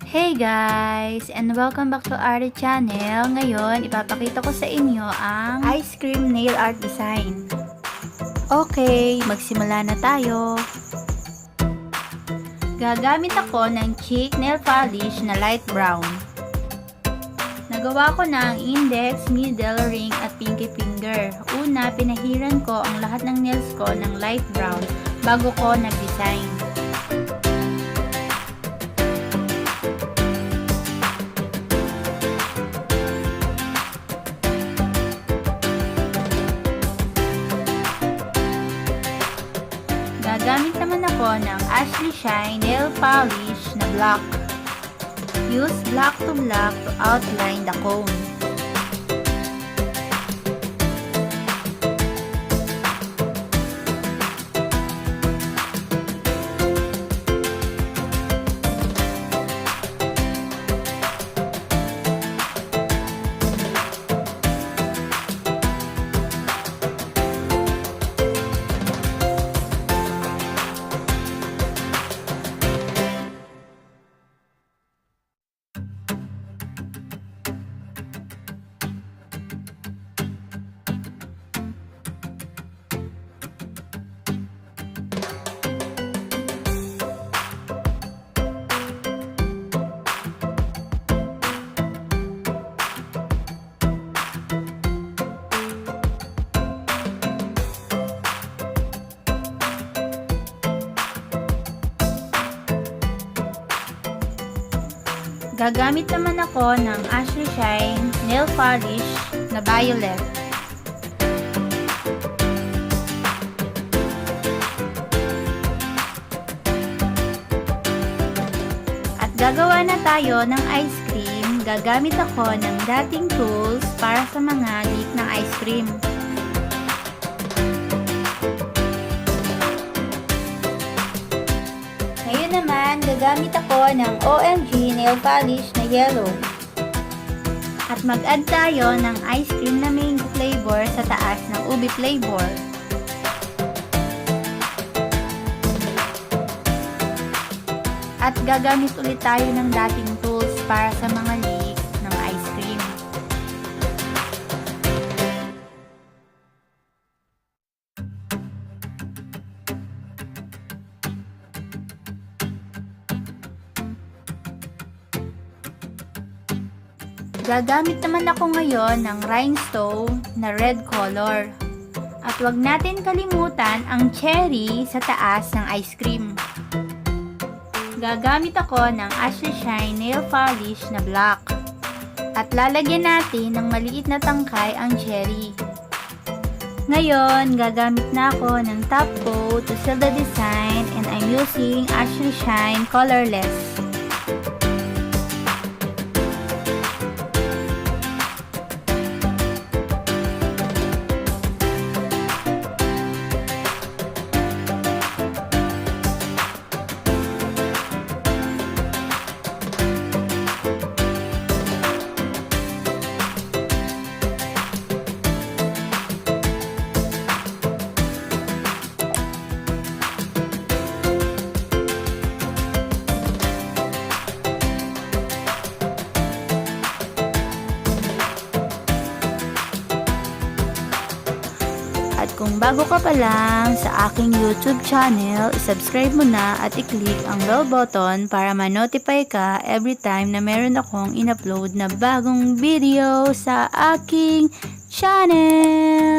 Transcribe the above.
Hey guys! And welcome back to artechannel. Ngayon, ipapakita ko sa inyo ang ice cream nail art design. Okay, magsimula na tayo. Gagamit ako ng cheek nail polish na light brown. Nagawa ko na ang index, middle, ring at pinky finger. Una, pinahiran ko ang lahat ng nails ko ng light brown bago ko nag-design. Gagamit naman ako ng Ashley Shine Nail Polish na black. Use black to black to outline the cone. Gagamit naman ako ng Ashley Shine Nail Polish na violet. At gagawa na tayo ng ice cream. Gagamit ako ng dating tools para sa mga leak ng ice cream. Ngayon naman, gagamit ako ng OMG nail polish na yellow. At mag-add tayo ng ice cream na mango flavor sa taas ng ube flavor. At gagamit ulit tayo ng dating tools para sa mga leak ng ice cream. Gagamit naman ako ngayon ng rhinestone na red color. At wag natin kalimutan ang cherry sa taas ng ice cream. Gagamit ako ng Ashley Shine Nail Polish na black. At lalagyan natin ng maliit na tangkay ang cherry. Ngayon, gagamit na ako ng top coat to seal the design and I'm using Ashley Shine Colorless. At kung bago ka pa lang sa aking YouTube channel, subscribe mo na at i-click ang bell button para ma-notify ka every time na meron akong in-upload na bagong video sa aking channel.